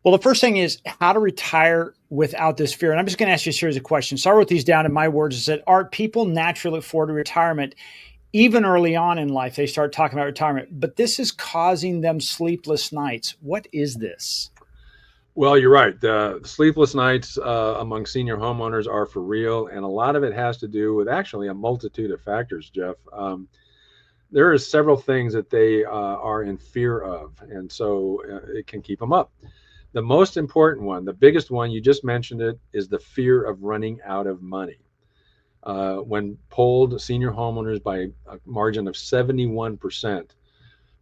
Well, the first thing is how to retire without this fear. And I'm just going to ask you a series of questions. So I wrote these down in my words. Is that Art, people naturally look forward to retirement even early on in life. They start talking about retirement, but this is causing them sleepless nights. What is this? Well, you're right. The sleepless nights among senior homeowners are for real, and a lot of it has to do with actually a multitude of factors, Jeff. There are several things that they are in fear of, and so it can keep them up. The most important one, the biggest one, you just mentioned it, is the fear of running out of money. When polled, senior homeowners by a margin of 71%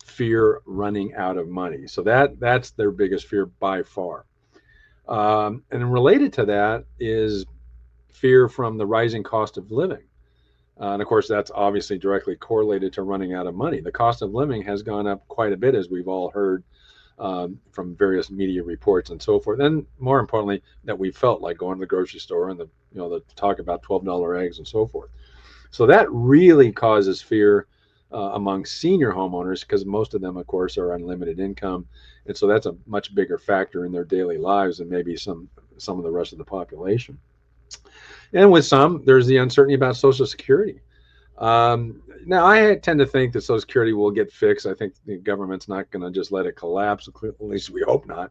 fear running out of money. So that's their biggest fear by far. And related to that is fear from the rising cost of living. And of course, that's obviously directly correlated to running out of money. The cost of living has gone up quite a bit, as we've all heard from various media reports and so forth. And more importantly, that we felt like going to the grocery store and the talk about $12 eggs and so forth. So that really causes fear among senior homeowners because most of them, of course, are unlimited income, and so that's a much bigger factor in their daily lives than maybe some of the rest of the population. And with some, there's the uncertainty about Social Security. Now, I tend to think that Social Security will get fixed. I think the government's not going to just let it collapse. At least we hope not.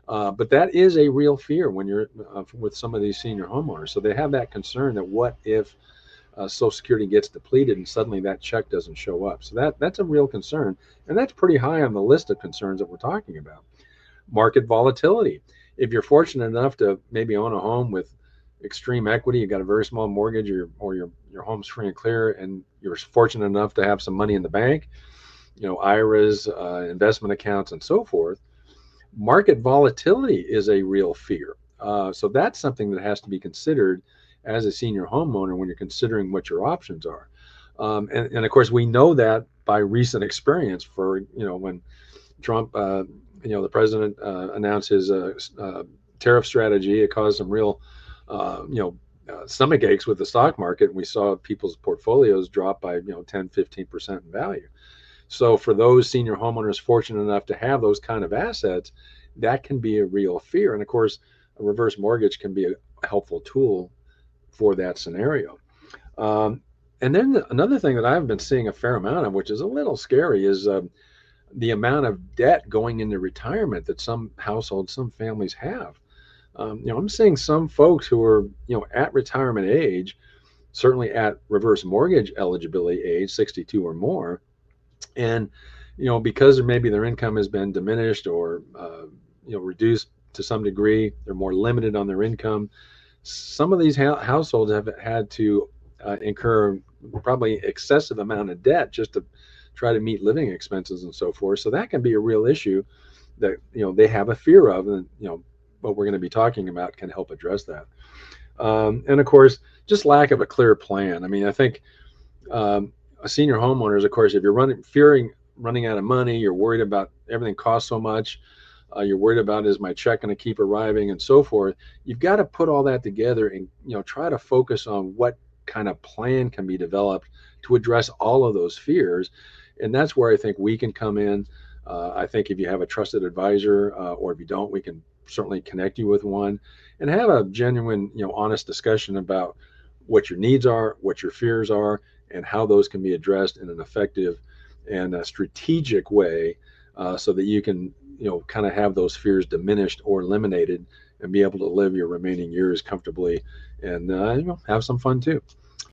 But that is a real fear when you're with some of these senior homeowners. So they have that concern that what if Social Security gets depleted and suddenly that check doesn't show up. So that's a real concern, and that's pretty high on the list of concerns that we're talking about. Market volatility. If you're fortunate enough to maybe own a home with extreme equity, you got a very small mortgage, or your home's free and clear, and you're fortunate enough to have some money in the bank, IRAs, investment accounts, and so forth. Market volatility is a real fear. So that's something that has to be considered as a senior homeowner when you're considering what your options are. And of course, we know that by recent experience. For when Trump, the president, announced his tariff strategy, it caused some real, stomach aches with the stock market. And we saw people's portfolios drop by 10-15% in value. So for those senior homeowners fortunate enough to have those kind of assets, that can be a real fear. And of course, a reverse mortgage can be a helpful tool for that scenario. And then another thing that I've been seeing a fair amount of, which is a little scary, is the amount of debt going into retirement that some households, some families have. I'm seeing some folks who are, at retirement age, certainly at reverse mortgage eligibility age, 62 or more, and because maybe their income has been diminished or reduced to some degree, they're more limited on their income. Some of these households have had to incur probably excessive amount of debt just to try to meet living expenses and so forth. So that can be a real issue that they have a fear of, and what we're going to be talking about can help address that. And of course, just lack of a clear plan. I mean, I think senior homeowners, of course, if you're fearing running out of money, you're worried about everything costs so much. You're worried about, is my check going to keep arriving and so forth. You've got to put all that together and try to focus on what kind of plan can be developed to address all of those fears. And that's where I think we can come in. I think if you have a trusted advisor, or if you don't, we can certainly connect you with one and have a genuine, honest discussion about what your needs are, what your fears are, and how those can be addressed in an effective and a strategic way, so that you can kind of have those fears diminished or eliminated and be able to live your remaining years comfortably and have some fun too.